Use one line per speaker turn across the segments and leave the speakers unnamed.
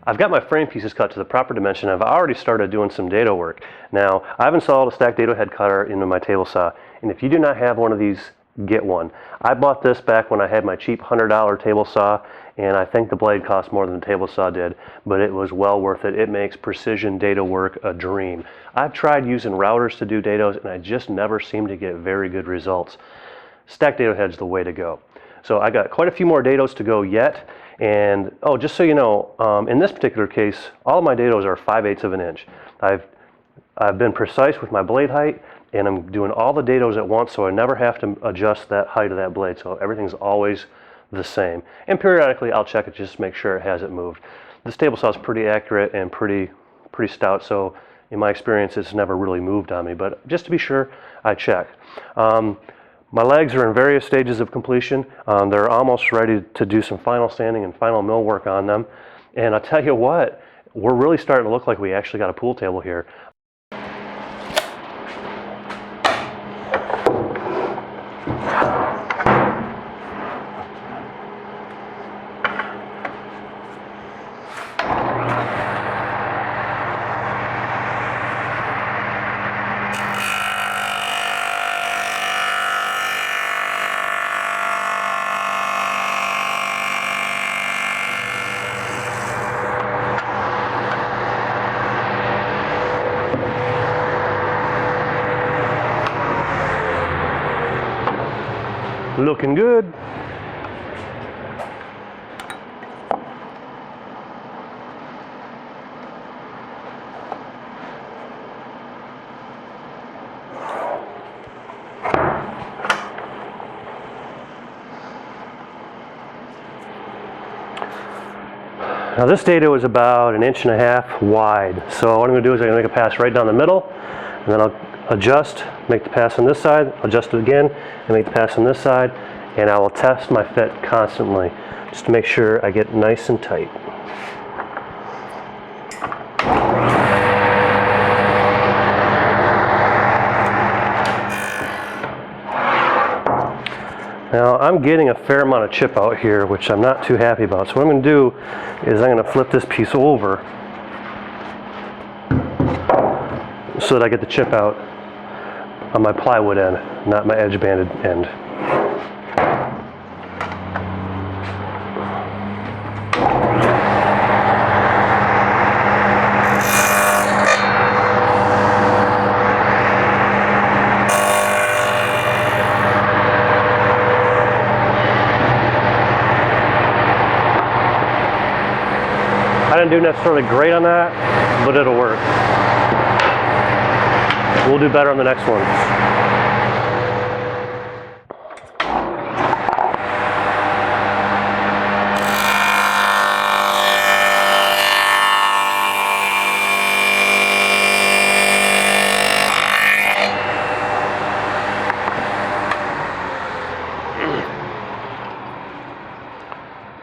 I've got my frame pieces cut to the proper dimension. I've already started doing some dado work. Now, I've installed a stacked dado head cutter into my table saw, and if you do not have one of these, get one. I bought this back when I had my cheap $100 table saw, and I think the blade cost more than the table saw did, but it was well worth it. It makes precision dado work a dream. I've tried using routers to do dados, and I just never seem to get very good results. Stacked dado head's the way to go. So I got quite a few more dados to go yet. And oh, just so you know, in this particular case, all of my dados are 5/8 of an inch. I've been precise with my blade height, and I'm doing all the dados at once, so I never have to adjust that height of that blade. So everything's always the same. And periodically, I'll check it just to make sure it hasn't moved. This table saw is pretty accurate and pretty stout, so in my experience, it's never really moved on me. But just to be sure, I check. My legs are in various stages of completion. They're almost ready to do some final sanding and final mill work on them. And I'll tell you what, we're really starting to look like we actually got a pool table here. Looking good. Now this dado is about 1.5 inches wide. So what I'm going to do is I'm going to make a pass right down the middle, and then I'll adjust, make the pass on this side, adjust it again, and make the pass on this side, and I will test my fit constantly just to make sure I get nice and tight. Now I'm getting a fair amount of chip out here, which I'm not too happy about. So what I'm going to do is I'm going to flip this piece over so that I get the chip out on my plywood end, not my edge banded end. I didn't do necessarily great on that, but it'll work. We'll do better on the next one.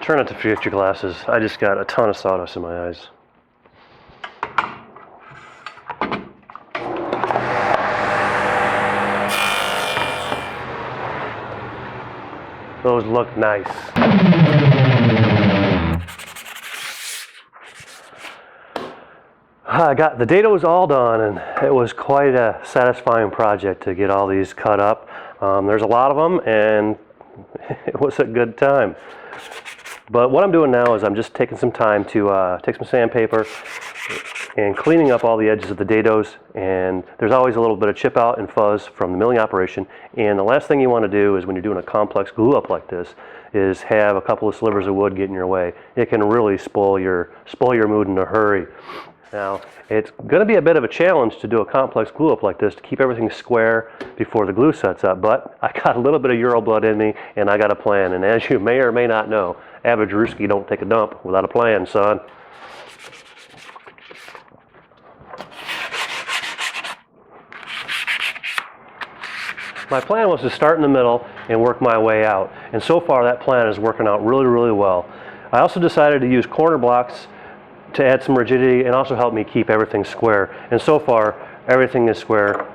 Try not to forget your glasses. I just got a ton of sawdust in my eyes. Those look nice. I got the dados all done, and it was quite a satisfying project to get all these cut up. There's a lot of them, and it was a good time. But what I'm doing now is I'm just taking some time to take some sandpaper and cleaning up all the edges of the dados, and there's always a little bit of chip out and fuzz from the milling operation. And the last thing you want to do is when you're doing a complex glue up like this is have a couple of slivers of wood get in your way. It can really spoil your mood in a hurry. Now, it's going to be a bit of a challenge to do a complex glue up like this to keep everything square before the glue sets up, but I got a little bit of Euro blood in me and I got a plan. And as you may or may not know, average Ruski don't take a dump without a plan, son. My plan was to start in the middle and work my way out, and so far that plan is working out really, really well. I also decided to use corner blocks to add some rigidity and also help me keep everything square. And so far, everything is square,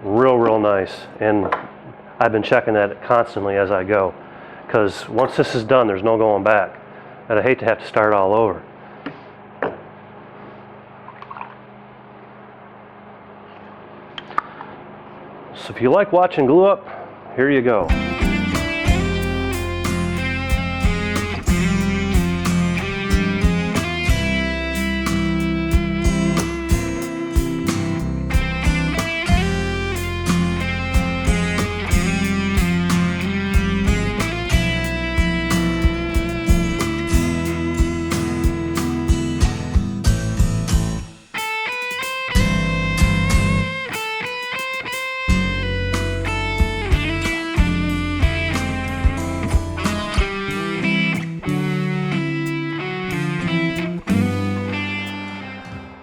real nice. And I've been checking that constantly as I go, because once this is done, there's no going back. and I hate to have to start all over. So if you like watching glue up, here you go.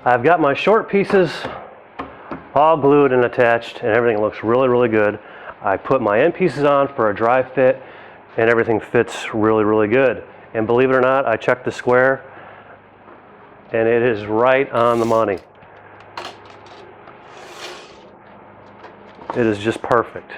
I've got my short pieces all glued and attached, and everything looks really, really good. I put my end pieces on for a dry fit, and everything fits really, really good. And believe it or not, I checked the square, and it is right on the money. It is just perfect.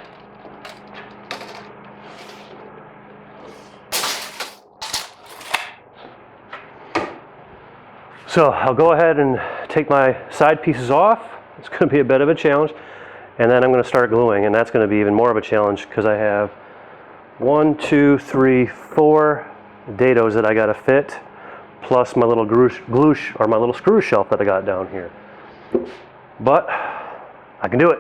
So I'll go ahead and take my side pieces off. It's going to be a bit of a challenge, and then I'm going to start gluing, and that's going to be even more of a challenge because I have 1, 2, 3, 4 dados that I got to fit, plus my little my little screw shelf that I got down here. But I can do it.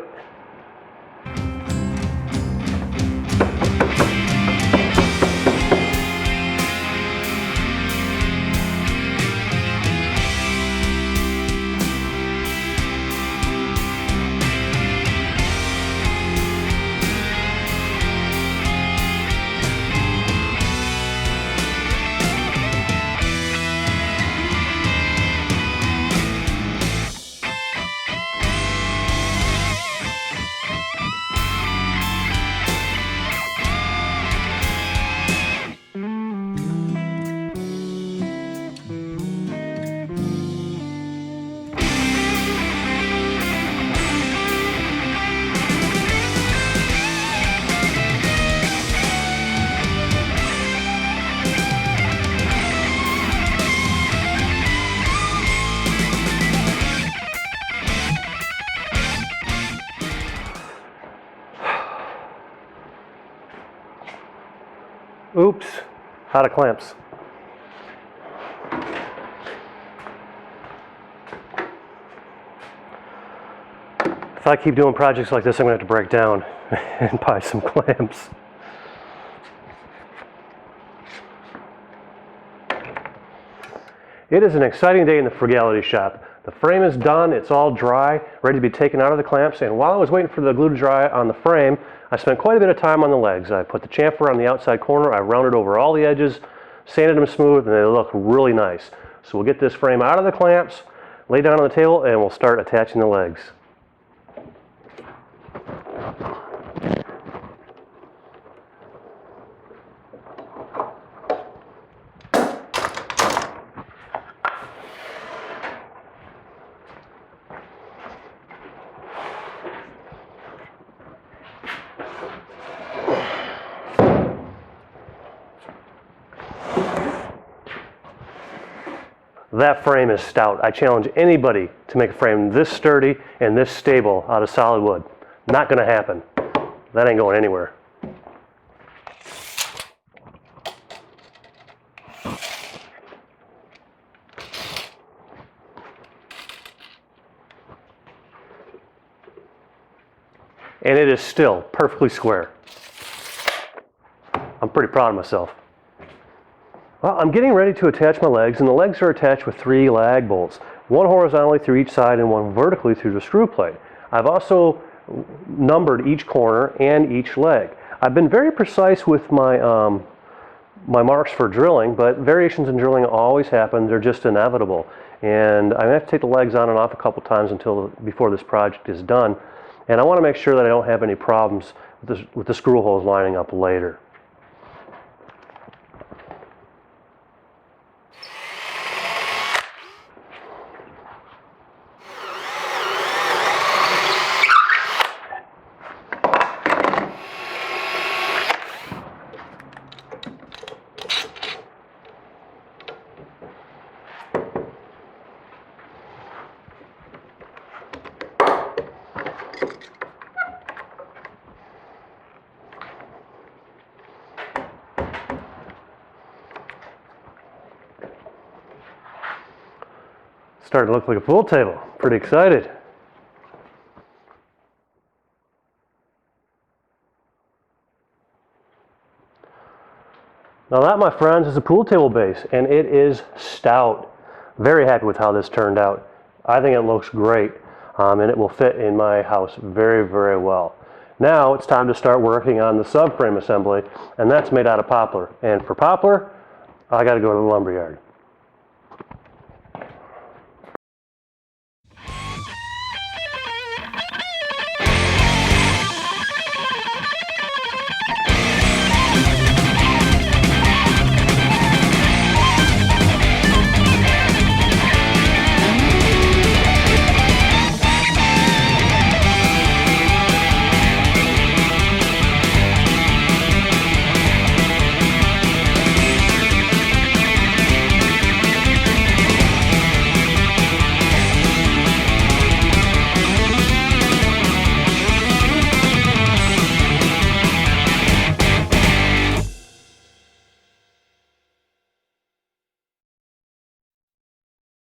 Oops, out of clamps. If I keep doing projects like this, I'm going to have to break down and buy some clamps. It is an exciting day in the Frugality shop. The frame is done, it's all dry, ready to be taken out of the clamps, and while I was waiting for the glue to dry on the frame, I spent quite a bit of time on the legs. I put the chamfer on the outside corner, I rounded over all the edges, sanded them smooth, and they look really nice. So we'll get this frame out of the clamps, lay down on the table, and we'll start attaching the legs. That frame is stout. I challenge anybody to make a frame this sturdy and this stable out of solid wood. Not going to happen. That ain't going anywhere. And it is still perfectly square. I'm pretty proud of myself. Well, I'm getting ready to attach my legs, and the legs are attached with 3 lag bolts, one horizontally through each side and one vertically through the screw plate. I've also numbered each corner and each leg. I've been very precise with my my marks for drilling, but variations in drilling always happen. They're just inevitable, and I have to take the legs on and off a couple times before this project is done. And I want to make sure that I don't have any problems with the screw holes lining up later. starting to look like a pool table. Pretty excited. Now that, my friends, is a pool table base, and it is stout. Very happy with how this turned out. I think it looks great, and it will fit in my house very, very well. Now it's time to start working on the subframe assembly, and that's made out of poplar. And for poplar, I got to go to the lumberyard.